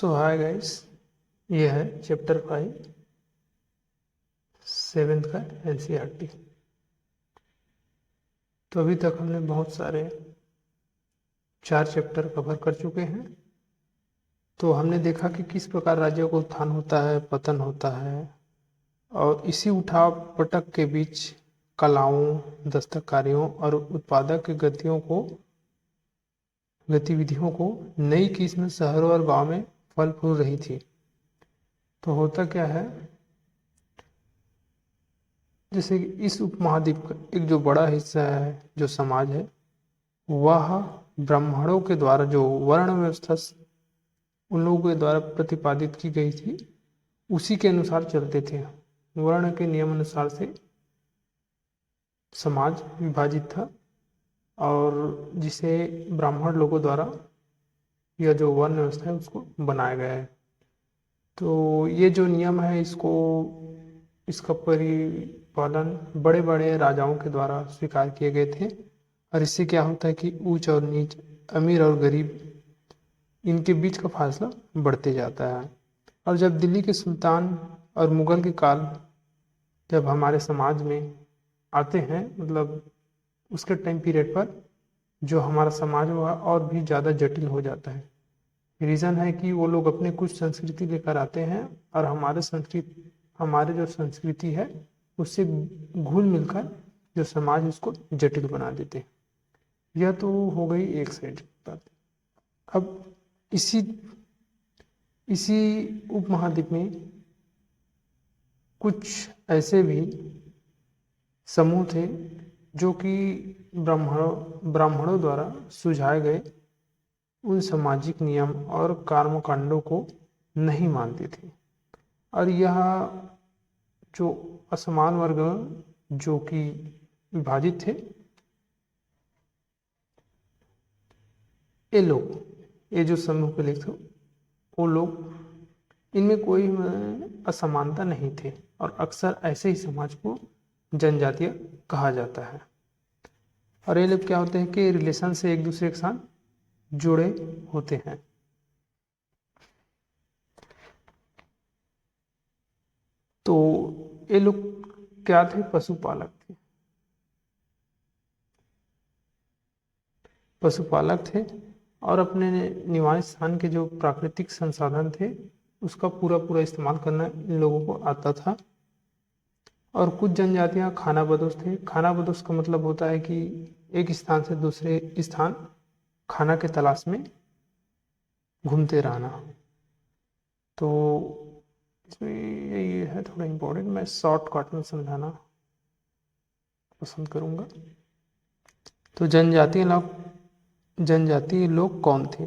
सो hi guys, ये है chapter 5 7th का एनसीईआरटी। तो अभी तक हमने बहुत सारे 4 चैप्टर कवर कर चुके हैं। तो हमने देखा कि किस प्रकार राज्यों का उत्थान होता है, पतन होता है, और इसी उठाव पटक के बीच कलाओं, दस्तकारियों और उत्पादक गतिविधियों को नई किस्म शहरों और गांव में फल फूल रही थी। तो होता क्या है, जैसे कि इस उपमहाद्वीप का एक जो बड़ा हिस्सा है, जो समाज है, वह ब्राह्मणों के द्वारा जो वर्ण व्यवस्था उन लोगों के द्वारा प्रतिपादित की गई थी, उसी के अनुसार चलते थे। वर्ण के नियम अनुसार से समाज विभाजित था, और जिसे ब्राह्मण लोगों द्वारा यह जो वर्ण व्यवस्था है उसको बनाया गया है। तो ये जो नियम है, इसका परिपालन बड़े बड़े राजाओं के द्वारा स्वीकार किए गए थे। और इससे क्या होता है कि ऊंच और नीच, अमीर और गरीब, इनके बीच का फासला बढ़ते जाता है। और जब दिल्ली के सुल्तान और मुगल के काल जब हमारे समाज में आते हैं, मतलब उसके टाइम पीरियड पर जो हमारा समाज वह और भी ज़्यादा जटिल हो जाता है। रीज़न है कि वो लोग अपने कुछ संस्कृति लेकर आते हैं, और हमारे जो संस्कृति है उससे घुल मिलकर जो समाज उसको जटिल बना देते हैं। यह तो हो गई एक साइड बात। अब इसी उपमहाद्वीप में कुछ ऐसे भी समूह थे जो कि ब्राह्मणों द्वारा सुझाए गए उन सामाजिक नियम और कर्मकांडों को नहीं मानते थे। और यह जो असमान वर्ग जो कि विभाजित थे, ये जो समूह के लेख थे, वो लोग, इनमें कोई असमानता नहीं थे, और अक्सर ऐसे ही समाज को जनजातीय कहा जाता है। और ये लोग क्या होते हैं कि रिलेशन से एक दूसरे के साथ जुड़े होते हैं। तो ये लोग क्या थे? पशुपालक थे, और अपने निवास स्थान के जो प्राकृतिक संसाधन थे उसका पूरा इस्तेमाल करना इन लोगों को आता था। और कुछ जनजातियां खानाबदोश थे। खानाबदोश का मतलब होता है कि एक स्थान से दूसरे स्थान खाना के तलाश में घूमते रहना। तो इसमें यही है थोड़ा इम्पोर्टेंट, मैं शॉर्टकट में समझाना पसंद करूंगा। तो जनजातीय लोग कौन थे?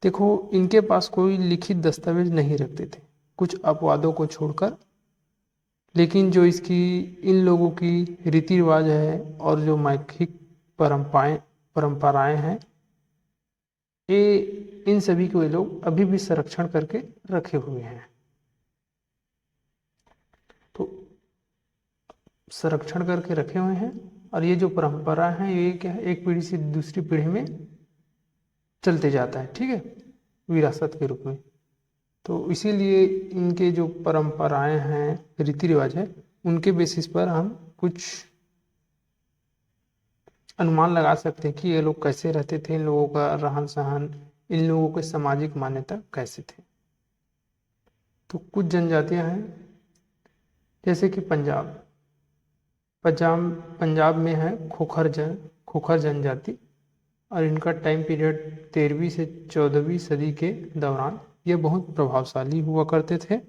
देखो, इनके पास कोई लिखित दस्तावेज नहीं रखते थे, कुछ अपवादों को छोड़कर। लेकिन जो इन लोगों की रीति रिवाज है और जो मौखिक परंपराएं हैं, ये इन सभी को ये लोग अभी भी संरक्षण करके रखे हुए हैं। तो संरक्षण करके रखे हुए हैं, और ये जो परंपरा है ये क्या है, एक पीढ़ी से दूसरी पीढ़ी में चलते जाता है, ठीक है, विरासत के रूप में। तो इसीलिए इनके जो परंपराएं हैं, रीति रिवाज है, उनके बेसिस पर हम कुछ अनुमान लगा सकते हैं कि ये लोग कैसे रहते थे, इन लोगों का रहन सहन, इन लोगों के सामाजिक मान्यता कैसे थे। तो कुछ जनजातियां हैं, जैसे कि पंजाब में है खोखर जनजाति, और इनका टाइम पीरियड 13वीं से 14वीं सदी के दौरान ये बहुत प्रभावशाली हुआ करते थे।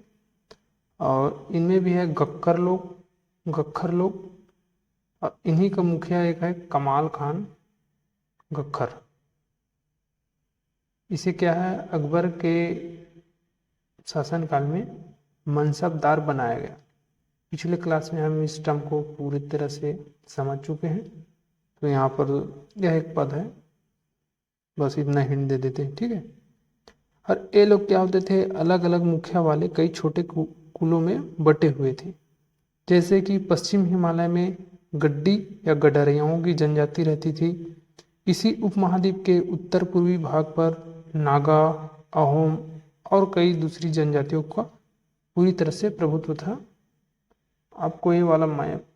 और इनमें भी है गक्खर लोग, और इन्हीं का मुखिया एक है कमाल खान गक्खर। इसे क्या है, अकबर के शासनकाल में मनसबदार बनाया गया। पिछले क्लास में हम इस टर्म को पूरी तरह से समझ चुके हैं। तो यहाँ पर यह एक पद है, बस इतना हिंट दे देते हैं, ठीक है। और ये लोग क्या होते थे, अलग अलग मुखिया वाले कई छोटे कुलों में बटे हुए थे। जैसे कि पश्चिम हिमालय में गड्डी या गडरियाओं की जनजाति रहती थी। इसी उपमहाद्वीप के उत्तर पूर्वी भाग पर नागा, अहोम और कई दूसरी जनजातियों का पूरी तरह से प्रभुत्व था। आपको ये वाला मैप,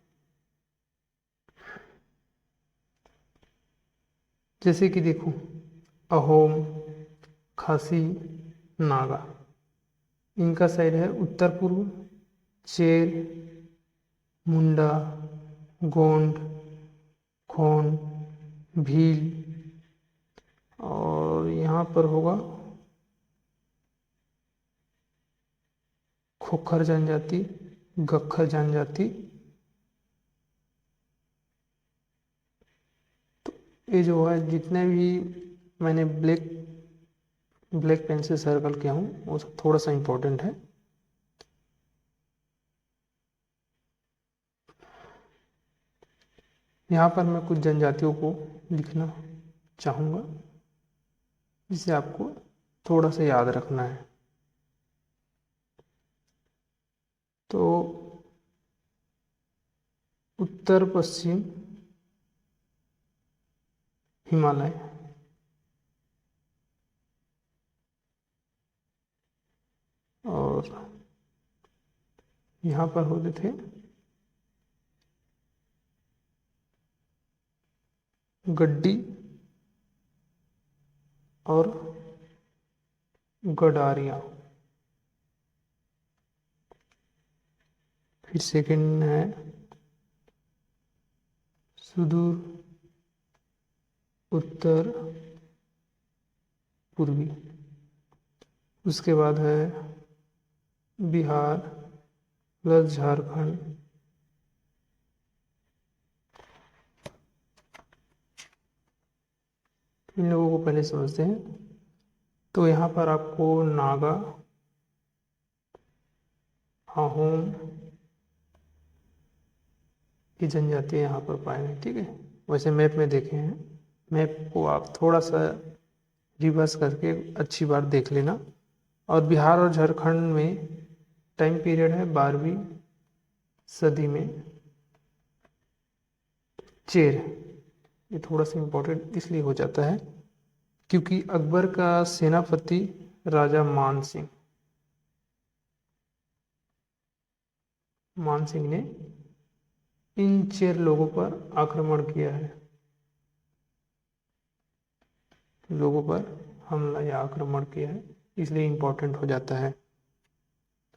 जैसे कि देखो, अहोम, खासी, नागा, इनका साइड है उत्तर पूर्व, चेर, मुंडा, गोंड, खोन, भील, और यहाँ पर होगा खोखर जनजाति, गख्खर जनजाति। तो ये जो है जितने भी मैंने ब्लैक पेन से सर्कल किया हूँ वो सब थोड़ा सा इम्पोर्टेंट है। यहाँ पर मैं कुछ जनजातियों को लिखना चाहूँगा जिसे आपको थोड़ा सा याद रखना है। तो उत्तर पश्चिम हिमालय, और यहाँ पर होते थे गड्डी और गडारियाँ। फिर सेकंड है सुदूर उत्तर पूर्वी। उसके बाद है बिहार प्लस झारखंड, इन लोगों को पहले समझते हैं। तो यहाँ पर आपको नागा, अहोम, ये जनजातियाँ यहाँ पर पाएंगे, ठीक है। वैसे मैप में देखे हैं, मैप को आप थोड़ा सा रिवर्स करके अच्छी बार देख लेना। और बिहार और झारखंड में टाइम पीरियड है 12वीं सदी में चेर। ये थोड़ा सा इम्पोर्टेंट इसलिए हो जाता है क्योंकि अकबर का सेनापति राजा मान सिंह ने इन चेर लोगों पर आक्रमण किया है, लोगों पर हमला या आक्रमण किया है, इसलिए इम्पोर्टेंट हो जाता है।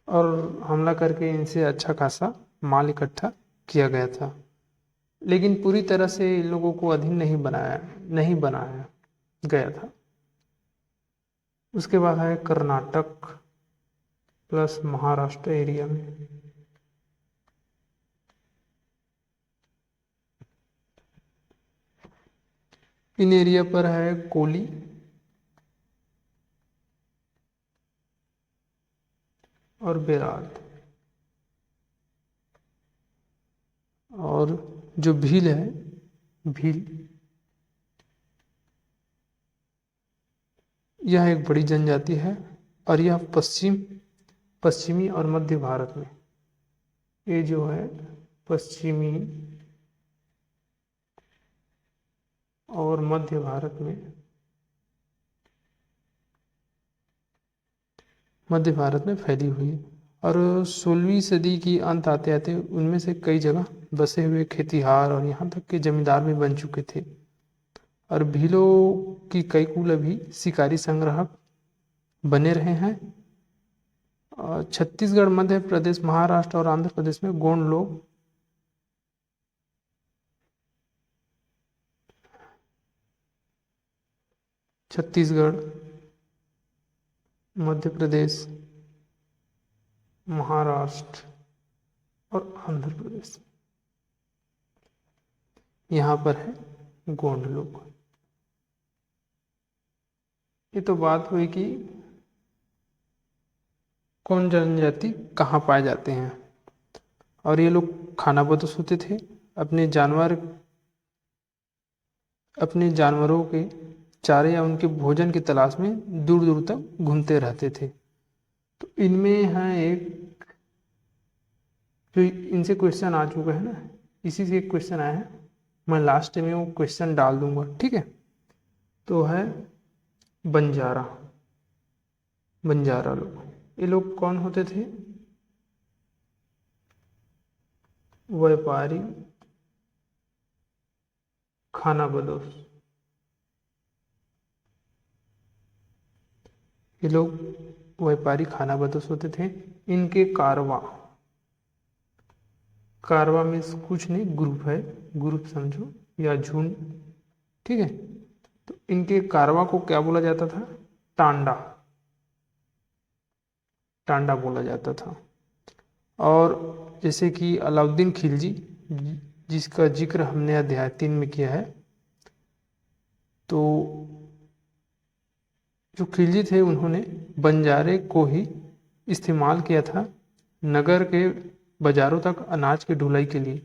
और हमला करके इनसे अच्छा खासा माल इकट्ठा किया गया था, लेकिन पूरी तरह से इन लोगों को अधीन नहीं बनाया गया था। उसके बाद है कर्नाटक प्लस महाराष्ट्र एरिया में। इन एरिया पर है कोली और बेराद, और जो भील है, भील यह एक बड़ी जनजाति है और यह पश्चिमी और मध्य भारत में, ये जो है पश्चिमी और मध्य भारत में फैली हुई है। और 16वीं सदी की अंत आते आते उनमें से कई जगह बसे हुए खेतिहार और यहाँ तक के जमींदार भी बन चुके थे। और भीलों की कई कुल अभी शिकारी संग्राहक बने रहे हैं। और छत्तीसगढ़, मध्य प्रदेश, महाराष्ट्र और आंध्र प्रदेश में गोंड लोग छत्तीसगढ़, मध्य प्रदेश, महाराष्ट्र और आंध्र प्रदेश, यहाँ पर है गोंड लोग। ये तो बात हुई कि कौन जनजाति कहाँ पाए जाते हैं। और ये लोग खाना बदोश होते थे, अपने जानवरों के चारे या उनके भोजन की तलाश में दूर दूर तक घूमते रहते थे। तो इनमें है एक जो इनसे क्वेश्चन आ चुका है ना, इसी से एक क्वेश्चन आया है, मैं लास्ट में वो क्वेश्चन डाल दूंगा, ठीक है। तो है बंजारा। बंजारा लोग, ये लोग कौन होते थे? व्यापारी खानाबदोश। ये लोग व्यापारी खानाबदोश होते थे। इनके कारवां, कारवां में कुछ नहीं, ग्रुप है, ग्रुप समझो या झुंड, ठीक है। तो इनके कारवां को क्या बोला जाता था? टांडा, टांडा बोला जाता था। और जैसे कि अलाउद्दीन खिलजी, जिसका जिक्र हमने अध्याय 3 में किया है, तो जो खिलजी थे उन्होंने बंजारे को ही इस्तेमाल किया था नगर के बाजारों तक अनाज की ढुलाई के लिए।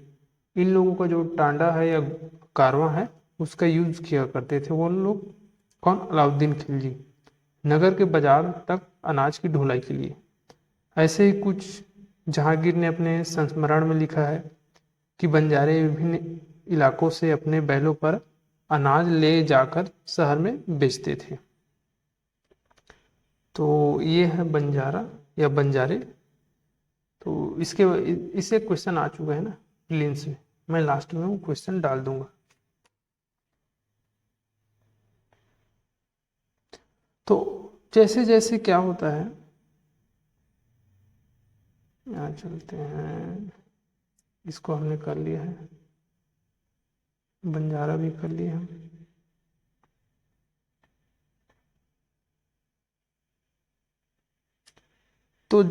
इन लोगों का जो टांडा है या कारवां है, उसका यूज किया करते थे वो लोग। कौन? अलाउद्दीन खिलजी, नगर के बाजार तक अनाज की ढुलाई के लिए। ऐसे ही कुछ जहांगीर ने अपने संस्मरण में लिखा है कि बंजारे विभिन्न इलाकों से अपने बैलों पर अनाज ले जाकर शहर में बेचते थे। तो ये है बंजारा या बंजारे। तो इससे क्वेश्चन आ चुका है ना प्रीलिम्स में, मैं लास्ट में वो क्वेश्चन डाल दूंगा। तो जैसे जैसे क्या होता है, यहाँ चलते हैं, इसको हमने कर लिया है, बंजारा भी कर लिया हम। तो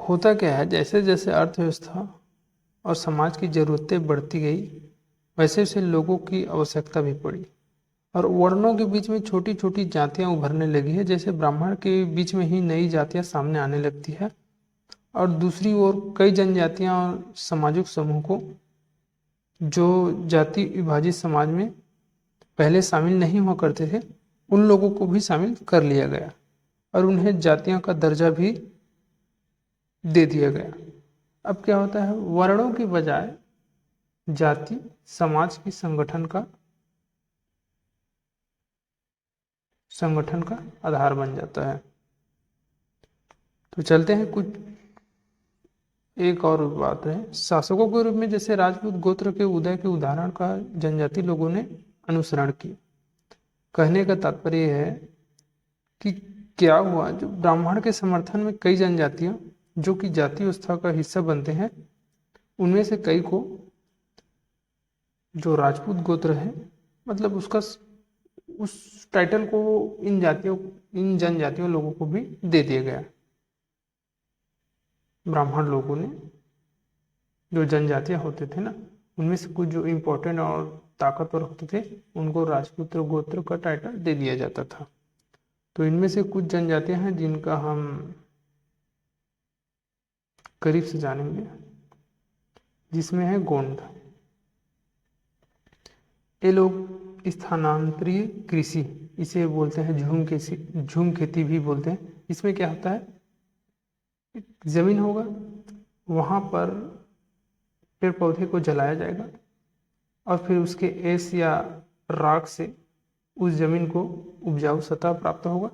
होता क्या है, जैसे जैसे अर्थव्यवस्था और समाज की ज़रूरतें बढ़ती गई, वैसे वैसे लोगों की आवश्यकता भी पड़ी और वर्णों के बीच में छोटी छोटी जातियां उभरने लगी है। जैसे ब्राह्मण के बीच में ही नई जातियां सामने आने लगती है और दूसरी ओर कई जनजातियां और सामाजिक समूह को जो जाति विभाजित समाज में पहले शामिल नहीं हुआ करते थे, उन लोगों को भी शामिल कर लिया गया और उन्हें जातियों का दर्जा भी दे दिया गया। अब क्या होता है, वर्णों की बजाय जाति समाज की संगठन का आधार बन जाता है। तो चलते हैं कुछ, एक और बात है, शासकों के रूप में जैसे राजपूत गोत्र के उदय के उदाहरण का जनजाति लोगों ने अनुसरण किया। कहने का तात्पर्य है कि क्या हुआ, जो ब्राह्मण के समर्थन में कई जनजातियां जो कि जाति व्यवस्था का हिस्सा बनते हैं, उनमें से कई को जो राजपूत गोत्र है, मतलब उसका उस टाइटल को इन जनजातियों लोगों को भी दे दिया गया। ब्राह्मण लोगों ने, जो जनजातियां होते थे ना, उनमें से कुछ जो इम्पोर्टेंट और ताकतवर होते थे, उनको राजपूत गोत्र का टाइटल दे दिया जाता था। तो इनमें से कुछ जनजातियां हैं जिनका हम करीब से जानेंगे, जिसमें है गोंड। ये लोग स्थानांतरीय कृषि, इसे बोलते हैं झूम खेती भी बोलते हैं। इसमें क्या होता है, जमीन होगा, वहां पर पेड़ पौधे को जलाया जाएगा और फिर उसके एस या राख से उस जमीन को उपजाऊ सतह प्राप्त होगा,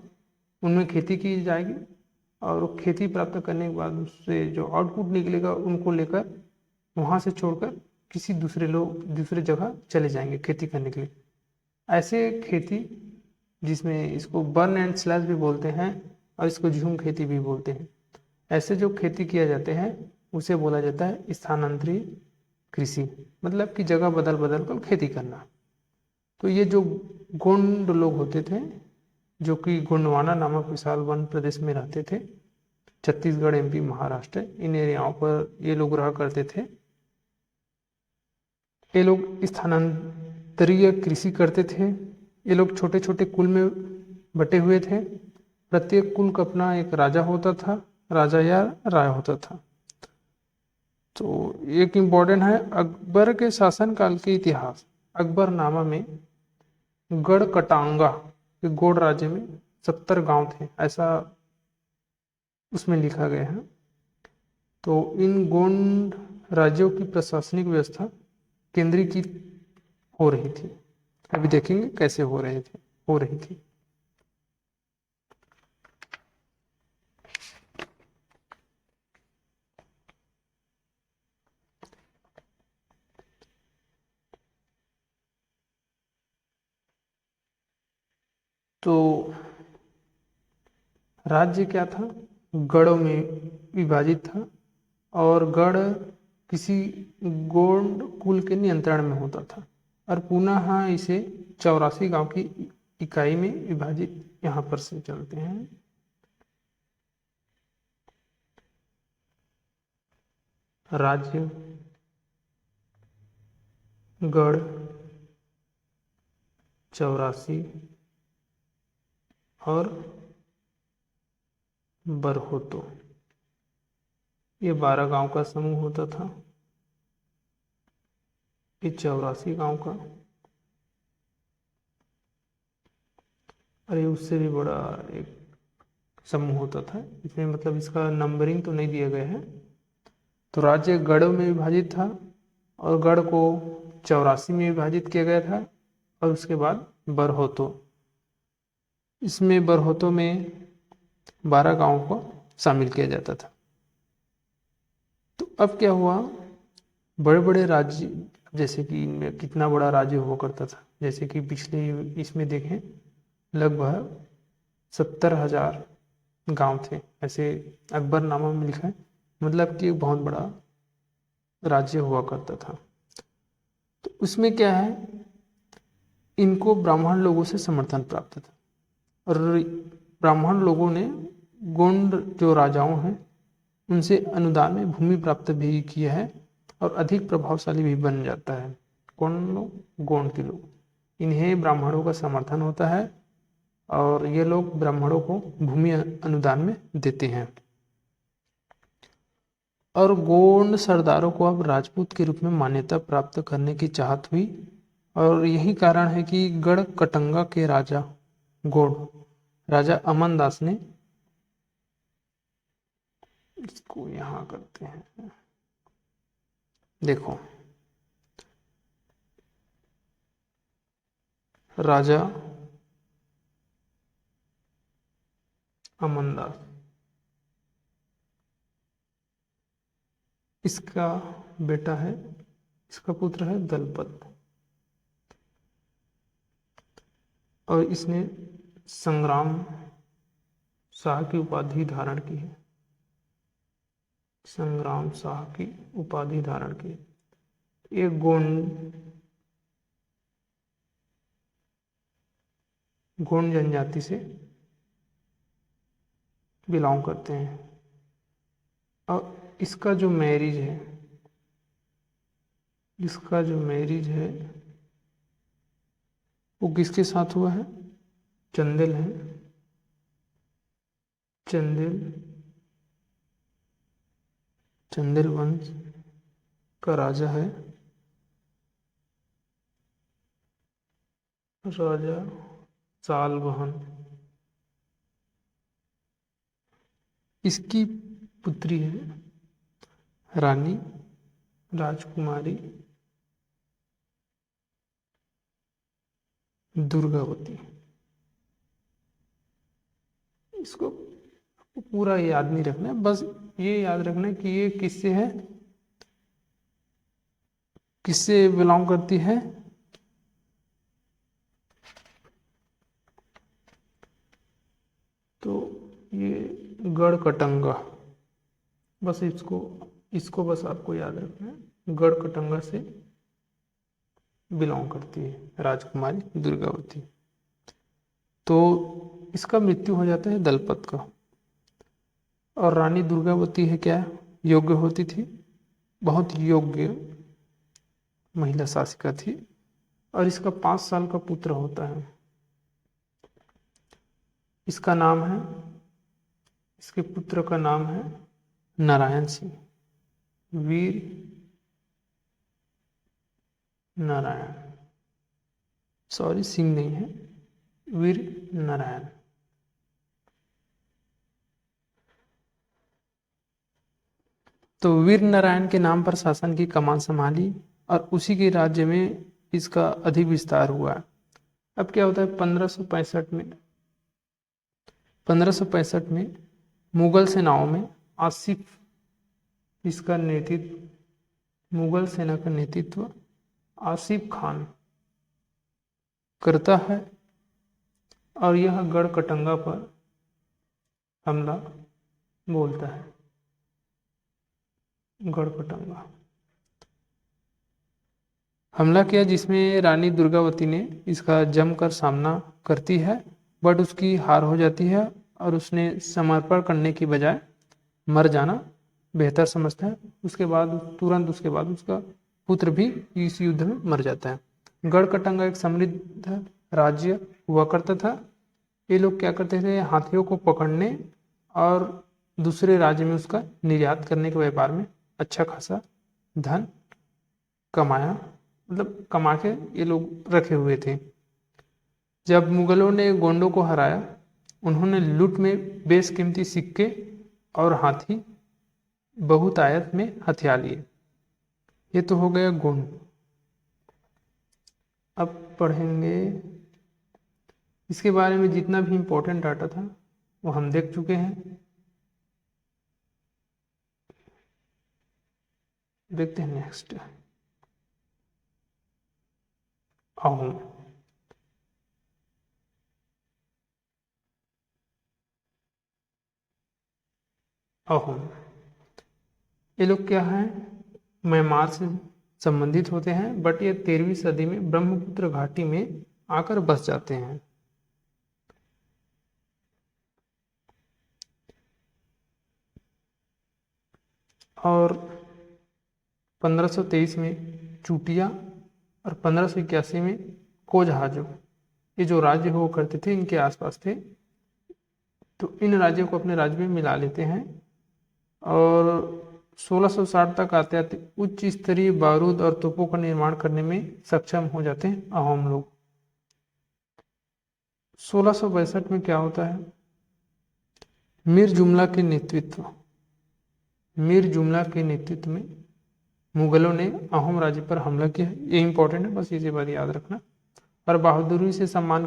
उनमें खेती की जाएगी और वो खेती प्राप्त करने के बाद उससे जो आउटपुट निकलेगा उनको लेकर वहां से छोड़कर किसी दूसरे जगह चले जाएंगे खेती करने के लिए। ऐसे खेती, जिसमें इसको बर्न एंड स्लैश भी बोलते हैं और इसको झूम खेती भी बोलते हैं, ऐसे जो खेती किया जाते हैं उसे बोला जाता है स्थानांतरित कृषि, मतलब कि जगह बदल बदल कर खेती करना। तो ये जो गोंड लोग होते थे, जो कि गोंडवाना नामक विशाल वन प्रदेश में रहते थे, छत्तीसगढ़, एमपी, महाराष्ट्र, इन एरियाओं पर ये लोग रहा करते थे। ये लोग स्थानांतरीय कृषि करते थे। ये लोग छोटे छोटे कुल में बटे हुए थे। प्रत्येक कुल का अपना एक राजा होता था, राजा या राय होता था। तो एक इम्पोर्टेंट है अकबर के शासनकाल के इतिहास। अकबरनामा में गढ़कटांगा के गोंड राज्य में 70 गांव थे, ऐसा उसमें लिखा गया है। तो इन गोंड राज्यों की प्रशासनिक व्यवस्था केंद्रीकृत हो रही थी। अभी देखेंगे कैसे हो रही थी। तो राज्य क्या था, गढ़ों में विभाजित था और गढ़ किसी गोंड कुल के नियंत्रण में होता था और पुनः इसे 84 गांव की इकाई में विभाजित यहाँ पर से चलते हैं। राज्य, गढ़, 84 और बरहोतो, ये 12 गांव का समूह होता था। ये 84 गांव का, और ये उससे भी बड़ा एक समूह होता था। इसमें मतलब इसका नंबरिंग तो नहीं दिया गया है। तो राज्य गढ़ों में विभाजित था और गढ़ को 84 में विभाजित किया गया था और उसके बाद बरहोतो, इसमें बरहोतो में 12 गांवों को शामिल किया जाता था। तो अब क्या हुआ, बड़े बड़े राज्य, जैसे कि इनमें कितना बड़ा राज्य हुआ करता था, जैसे कि पिछले इसमें देखें लगभग 70,000 गांव थे, ऐसे अकबरनामा में लिखा है, मतलब कि एक बहुत बड़ा राज्य हुआ करता था। तो उसमें क्या है, इनको ब्राह्मण लोगों से समर्थन प्राप्त था और ब्राह्मण लोगों ने गोंड जो राजाओं हैं उनसे अनुदान में भूमि प्राप्त भी किया है और अधिक प्रभावशाली भी बन जाता है। कौन लोग? गोंड के लोग। इन्हें ब्राह्मणों का समर्थन होता है और ये लोग ब्राह्मणों को भूमि अनुदान में देते हैं। और गोंड सरदारों को अब राजपूत के रूप में मान्यता प्राप्त करने की चाहत हुई और यही कारण है कि गढ़ कटंगा के राजा गोंड राजा अमन दास ने, इसको यहां करते हैं, देखो राजा अमनदास, इसका बेटा है, इसका पुत्र है दलपत और इसने संग्राम शाह की उपाधि धारण की है। संग्राम शाह की उपाधि धारण की। ये गोंड जनजाति से बिलोंग करते हैं और इसका जो मैरिज है, इसका जो मैरिज है वो किसके साथ हुआ है? चंदेल है, चंदेल, चंदेल वंश का राजा है, राजा सालबहन। इसकी पुत्री है रानी राजकुमारी दुर्गावती। इसको पूरा याद नहीं रखना है, बस ये याद रखना है कि ये किससे है, किससे बिलोंग करती है? तो ये गढ़ कटंगा, बस इसको इसको बस आपको याद रखना है, गढ़ कटंगा से बिलोंग करती है राजकुमारी दुर्गावती। तो इसका मृत्यु हो जाता है दलपत का और रानी दुर्गावती है क्या, योग्य होती थी, बहुत योग्य महिला शासिका थी और इसका 5 साल का पुत्र होता है। इसका नाम है, इसके पुत्र का नाम है नारायण सिंह, वीर नारायण, सॉरी सिंह नहीं है, वीर नारायण। तो वीर नारायण के नाम पर शासन की कमान संभाली और उसी के राज्य में इसका अधिक विस्तार हुआ। अब क्या होता है, 1565 में मुगल सेनाओं में आसिफ, इसका नेतृत्व, मुगल सेना का नेतृत्व आसिफ खान करता है और यह गढ़कटंगा पर हमला बोलता है। गढ़कटंगा हमला किया जिसमें रानी दुर्गावती ने इसका जमकर सामना करती है, बट उसकी हार हो जाती है और उसने समर्पण करने की बजाय मर जाना बेहतर समझता है। उसके बाद तुरंत उसके बाद उसका पुत्र भी इस युद्ध में मर जाता है। गढ़कटंगा एक समृद्ध राज्य हुआ करता था। ये लोग क्या करते थे, हाथियों को पकड़ने और दूसरे राज्य में उसका निर्यात करने के व्यापार में अच्छा खासा धन कमाया, मतलब कमा के ये लोग रखे हुए थे। जब मुगलों ने गोंडों को हराया, उन्होंने लूट में बेशकीमती सिक्के और हाथी बहुतायत में हथिया लिए। ये तो हो गया गोंड। अब पढ़ेंगे इसके बारे में जितना भी इम्पोर्टेंट डाटा था वो हम देख चुके हैं। देखते हैं नेक्स्ट अहोम। अहोम ये लोग क्या हैं, म्यांमार से संबंधित होते हैं, बट ये 13वीं सदी में ब्रह्मपुत्र घाटी में आकर बस जाते हैं। और 1523 में चूटिया और 1581 में कोजहाजो, ये जो राज्य हुआ करते थे इनके आसपास थे, तो इन राज्यों को अपने राज्य में मिला लेते हैं। और 1660 तक आते आते उच्च स्तरीय बारूद और तोपों का निर्माण करने में सक्षम हो जाते हैं अहोम लोग। 1662 में क्या होता है, मीर जुमला के नेतृत्व में मुगलों ने अहोम राज्य पर हमला किया। ये इंपॉर्टेंट है, बस ये बात याद रखना। और बहादुरी से सम्मान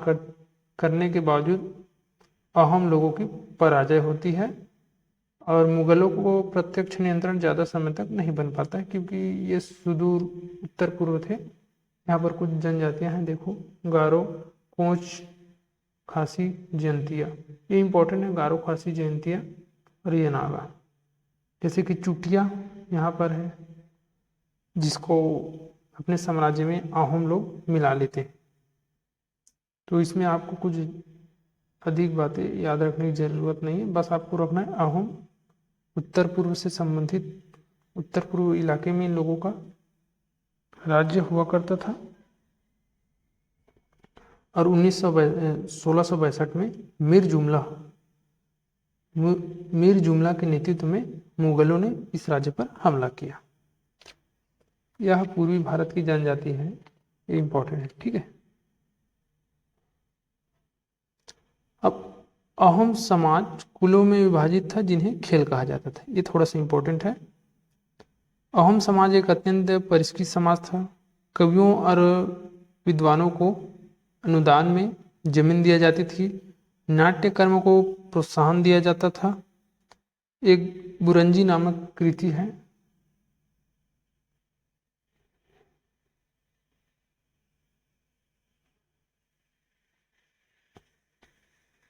करने के बावजूद अहोम लोगों की पराजय होती है और मुगलों को प्रत्यक्ष नियंत्रण ज़्यादा समय तक नहीं बन पाता है, क्योंकि ये सुदूर उत्तर पूर्व थे। यहाँ पर कुछ जनजातियाँ हैं, देखो गारो, कोच, खासी, जयंतिया, ये इंपॉर्टेंट है, गारो, खासी, जयंतिया और ये नागा। जैसे कि चुटिया यहाँ पर है, जिसको अपने साम्राज्य में अहोम लोग मिला लेते हैं। तो इसमें आपको कुछ अधिक बातें याद रखने की ज़रूरत नहीं है, बस आपको रखना है अहोम उत्तर पूर्व से संबंधित, उत्तर पूर्व इलाके में इन लोगों का राज्य हुआ करता था। और 1662 में मीर जुमला के नेतृत्व में मुगलों ने इस राज्य पर हमला किया। यह पूर्वी भारत की जनजाति है, ये इंपॉर्टेंट है, ठीक है। अब अहोम समाज कुलों में विभाजित था जिन्हें खेल कहा जाता था, ये थोड़ा सा इंपॉर्टेंट है। अहोम समाज एक अत्यंत परिष्कृत समाज था। कवियों और विद्वानों को अनुदान में जमीन दिया जाती थी। नाट्य कर्म को प्रोत्साहन दिया जाता था। एक बुरंजी नामक कृति है,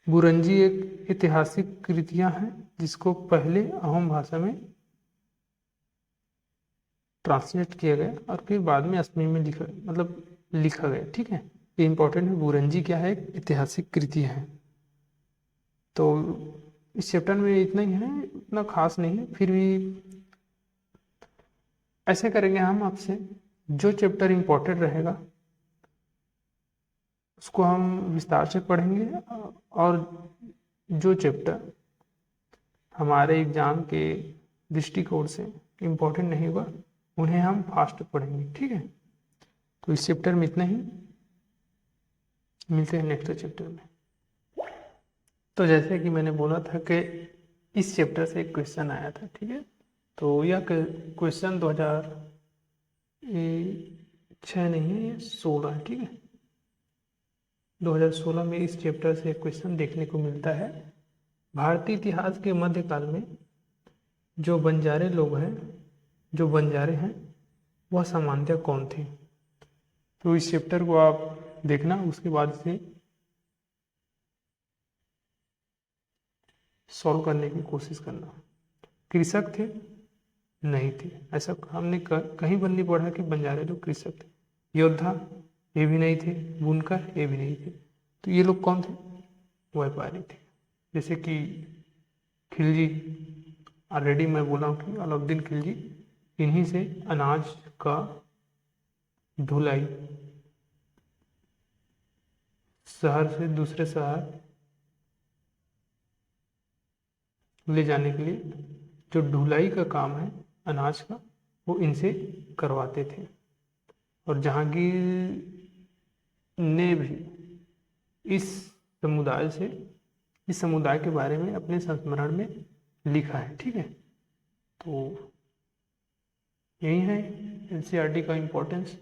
बुरंजी एक ऐतिहासिक कृतियां हैं जिसको पहले अहोम भाषा में ट्रांसलेट किया गया और फिर बाद में असमी में लिखा गया, ठीक है। ये इंपॉर्टेंट है, बुरंजी क्या है, एक ऐतिहासिक कृति है। तो इस चैप्टर में इतना ही है, इतना खास नहीं है, फिर भी ऐसे करेंगे हम आपसे, जो चैप्टर इंपॉर्टेंट रहेगा उसको हम विस्तार से पढ़ेंगे, और जो चैप्टर हमारे एग्जाम के दृष्टिकोण से इम्पोर्टेंट नहीं होगा उन्हें हम फास्ट पढ़ेंगे, ठीक है। तो इस चैप्टर में इतना ही, मिलते हैं नेक्स्ट चैप्टर में। तो जैसे कि मैंने बोला था कि इस चैप्टर से एक क्वेश्चन आया था, ठीक है। तो यह क्वेश्चन 2006 नहीं है, ये 16 है, ठीक है। 2016 में इस चैप्टर से एक क्वेश्चन देखने को मिलता है। भारतीय इतिहास के मध्यकाल में जो बंजारे हैं वह सामान्यतः कौन थे। तो इस चैप्टर को आप देखना, उसके बाद से सॉल्व करने की कोशिश करना। कृषक थे? नहीं थे, ऐसा हमने कहीं पर नहीं पढ़ा कि बंजारे लोग कृषक थे। योद्धा? ये भी नहीं थे। बुनकर? ये भी नहीं थे। तो ये लोग कौन थे? व्यापारी थे। जैसे कि खिलजी, ऑलरेडी मैं बोला हूँ कि अलाउद्दीन खिलजी इन्हीं से अनाज का ढुलाई शहर से दूसरे शहर ले जाने के लिए जो ढुलाई का काम है अनाज का, वो इनसे करवाते थे। और जहांगीर ने भी इस समुदाय के बारे में अपने संस्मरण में लिखा है। ठीक है, तो यही है एनसीईआरटी का इम्पोर्टेंस।